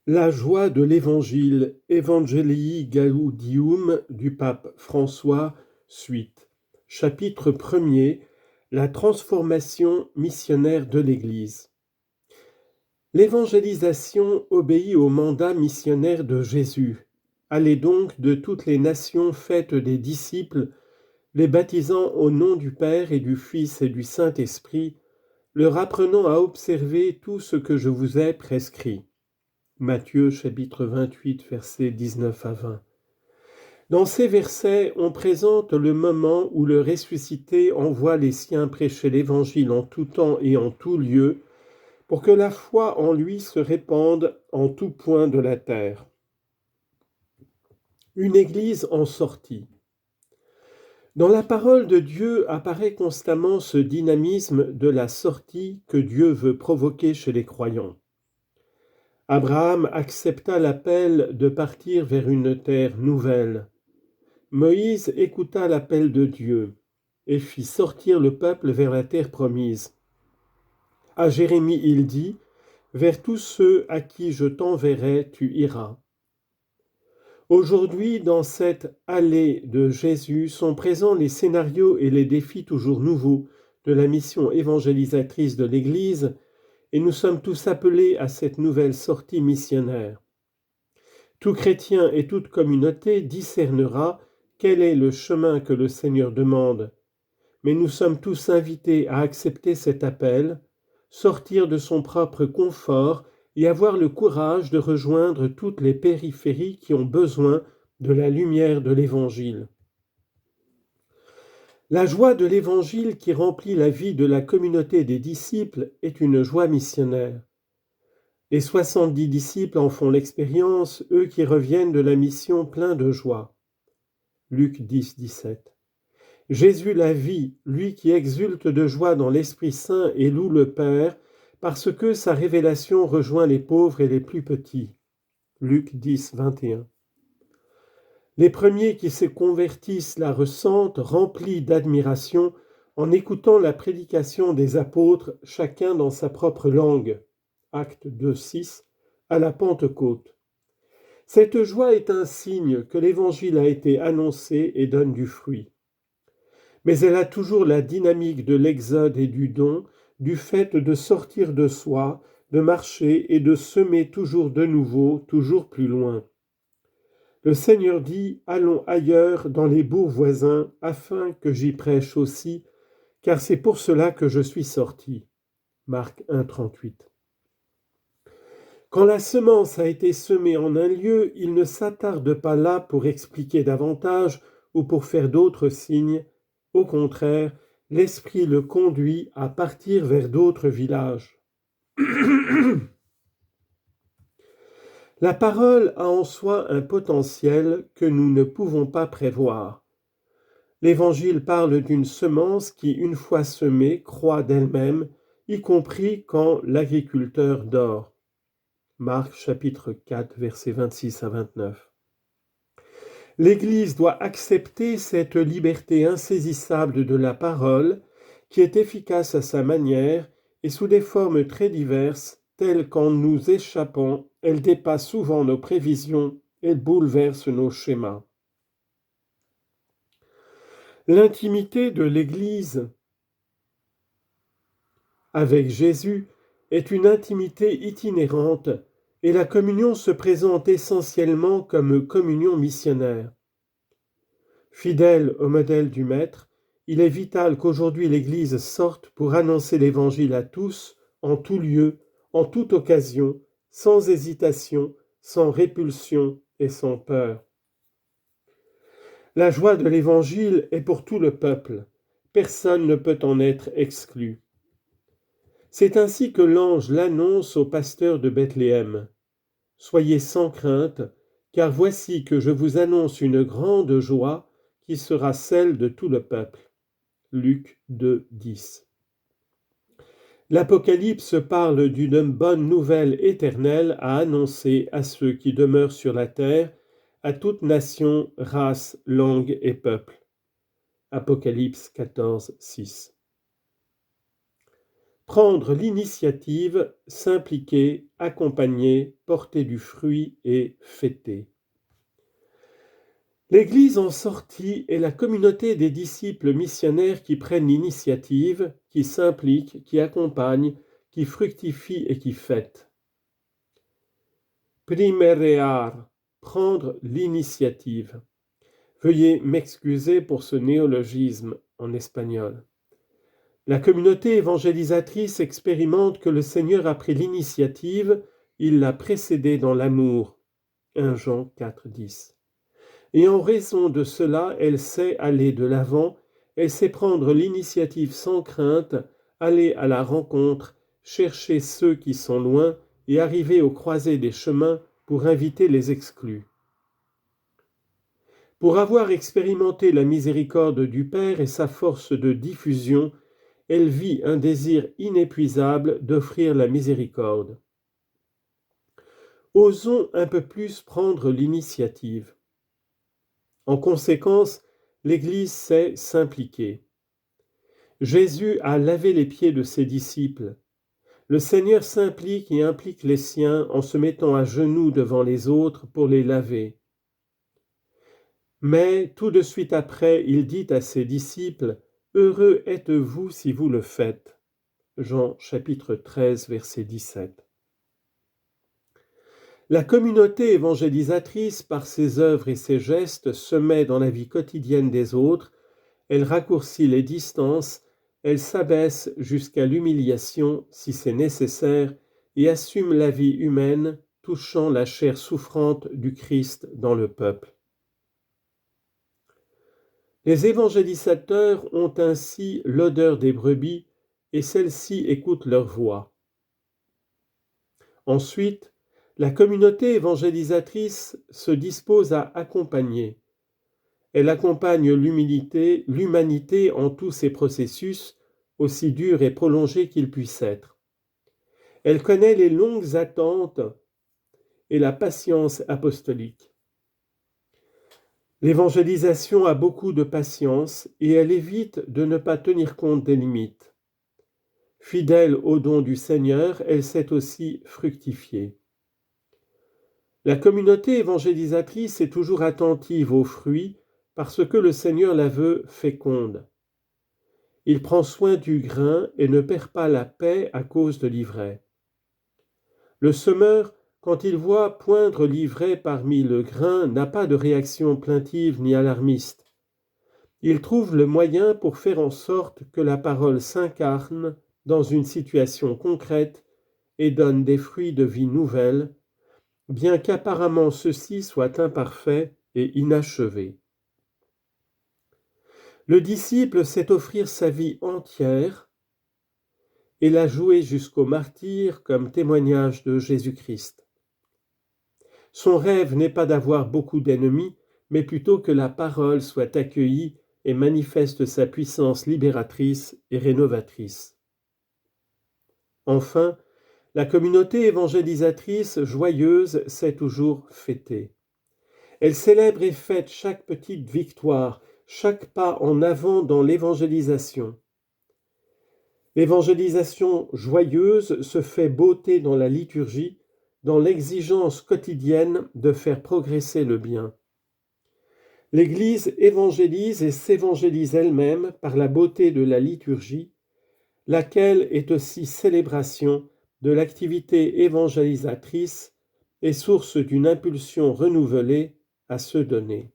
La joie de l'Évangile, Evangelii Gaudium du pape François, suite. Chapitre 1er, la transformation missionnaire de l'Église. L'évangélisation obéit au mandat missionnaire de Jésus. Allez donc de toutes les nations, faites des disciples, les baptisant au nom du Père et du Fils et du Saint-Esprit, leur apprenant à observer tout ce que je vous ai prescrit. Matthieu chapitre 28, versets 19 à 20. Dans ces versets, on présente le moment où le ressuscité envoie les siens prêcher l'Évangile en tout temps et en tout lieu, pour que la foi en lui se répande en tout point de la terre. Une Église en sortie. Dans la parole de Dieu apparaît constamment ce dynamisme de la sortie que Dieu veut provoquer chez les croyants. Abraham accepta l'appel de partir vers une terre nouvelle. Moïse écouta l'appel de Dieu et fit sortir le peuple vers la terre promise. À Jérémie, il dit : « Vers tous ceux à qui je t'enverrai, tu iras. » Aujourd'hui, dans cette allée de Jésus, sont présents les scénarios et les défis toujours nouveaux de la mission évangélisatrice de l'Église, et nous sommes tous appelés à cette nouvelle sortie missionnaire. Tout chrétien et toute communauté discernera quel est le chemin que le Seigneur demande, mais nous sommes tous invités à accepter cet appel, sortir de son propre confort et avoir le courage de rejoindre toutes les périphéries qui ont besoin de la lumière de l'Évangile. La joie de l'Évangile qui remplit la vie de la communauté des disciples est une joie missionnaire. Les 70 disciples en font l'expérience, eux qui reviennent de la mission pleins de joie. Luc 10, 17. Jésus la vit, lui qui exulte de joie dans l'Esprit Saint et loue le Père, parce que sa révélation rejoint les pauvres et les plus petits. Luc 10, 21. Les premiers qui se convertissent la ressentent remplis d'admiration en écoutant la prédication des apôtres, chacun dans sa propre langue. Actes 2, 6, à la Pentecôte. Cette joie est un signe que l'Évangile a été annoncé et donne du fruit. Mais elle a toujours la dynamique de l'exode et du don, du fait de sortir de soi, de marcher et de semer toujours de nouveau, toujours plus loin. Le Seigneur dit : « Allons ailleurs dans les bourgs voisins, afin que j'y prêche aussi, car c'est pour cela que je suis sorti. » Marc 1, 38. Quand la semence a été semée en un lieu, il ne s'attarde pas là pour expliquer davantage ou pour faire d'autres signes. Au contraire, l'Esprit le conduit à partir vers d'autres villages. La parole a en soi un potentiel que nous ne pouvons pas prévoir. L'Évangile parle d'une semence qui, une fois semée, croît d'elle-même, y compris quand l'agriculteur dort. Marc chapitre 4, versets 26 à 29. L'Église doit accepter cette liberté insaisissable de la parole, qui est efficace à sa manière et sous des formes très diverses, telles qu'en nous échappant, elle dépasse souvent nos prévisions et bouleverse nos schémas. L'intimité de l'Église avec Jésus est une intimité itinérante et la communion se présente essentiellement comme communion missionnaire. Fidèle au modèle du Maître, il est vital qu'aujourd'hui l'Église sorte pour annoncer l'Évangile à tous, en tout lieu, en toute occasion, sans hésitation, sans répulsion et sans peur. La joie de l'Évangile est pour tout le peuple. Personne ne peut en être exclu. C'est ainsi que l'ange l'annonce au pasteur de Bethléem. « Soyez sans crainte, car voici que je vous annonce une grande joie qui sera celle de tout le peuple. » Luc 2, 10. L'Apocalypse parle d'une bonne nouvelle éternelle à annoncer à ceux qui demeurent sur la terre, à toute nation, race, langue et peuple. Apocalypse 14, 6. prendre l'initiative, s'impliquer, accompagner, porter du fruit et fêter. L'Église en sortie est la communauté des disciples missionnaires qui prennent l'initiative, qui s'impliquent, qui accompagnent, qui fructifient et qui fêtent. Primerear, prendre l'initiative. Veuillez m'excuser pour ce néologisme en espagnol. La communauté évangélisatrice expérimente que le Seigneur a pris l'initiative, il l'a précédée dans l'amour. 1 Jean 4, 10. Et en raison de cela, elle sait aller de l'avant, elle sait prendre l'initiative sans crainte, aller à la rencontre, chercher ceux qui sont loin et arriver aux croisées des chemins pour inviter les exclus. Pour avoir expérimenté la miséricorde du Père et sa force de diffusion, elle vit un désir inépuisable d'offrir la miséricorde. Osons un peu plus prendre l'initiative. En conséquence, l'Église sait s'impliquer. Jésus a lavé les pieds de ses disciples. Le Seigneur s'implique et implique les siens en se mettant à genoux devant les autres pour les laver. Mais tout de suite après, il dit à ses disciples, « Heureux êtes-vous si vous le faites. » Jean chapitre 13, verset 17. La communauté évangélisatrice, par ses œuvres et ses gestes, se met dans la vie quotidienne des autres, elle raccourcit les distances, elle s'abaisse jusqu'à l'humiliation si c'est nécessaire et assume la vie humaine, touchant la chair souffrante du Christ dans le peuple. Les évangélisateurs ont ainsi l'odeur des brebis et celles-ci écoutent leur voix. Ensuite, la communauté évangélisatrice se dispose à accompagner. Elle accompagne l'humanité en tous ses processus, aussi durs et prolongés qu'ils puissent être. Elle connaît les longues attentes et la patience apostolique. L'évangélisation a beaucoup de patience et elle évite de ne pas tenir compte des limites. Fidèle au don du Seigneur, elle sait aussi fructifier. La communauté évangélisatrice est toujours attentive aux fruits parce que le Seigneur la veut féconde. Il prend soin du grain et ne perd pas la paix à cause de l'ivraie. Le semeur, quand il voit poindre l'ivraie parmi le grain, n'a pas de réaction plaintive ni alarmiste. Il trouve le moyen pour faire en sorte que la parole s'incarne dans une situation concrète et donne des fruits de vie nouvelle, bien qu'apparemment ceux-ci soient imparfaits et inachevés. Le disciple sait offrir sa vie entière et la jouer jusqu'au martyre comme témoignage de Jésus-Christ. Son rêve n'est pas d'avoir beaucoup d'ennemis, mais plutôt que la parole soit accueillie et manifeste sa puissance libératrice et rénovatrice. Enfin, la communauté évangélisatrice joyeuse sait toujours fêter. Elle célèbre et fête chaque petite victoire, chaque pas en avant dans l'évangélisation. L'évangélisation joyeuse se fait beauté dans la liturgie, dans l'exigence quotidienne de faire progresser le bien. L'Église évangélise et s'évangélise elle-même par la beauté de la liturgie, laquelle est aussi célébration de l'activité évangélisatrice et source d'une impulsion renouvelée à se donner.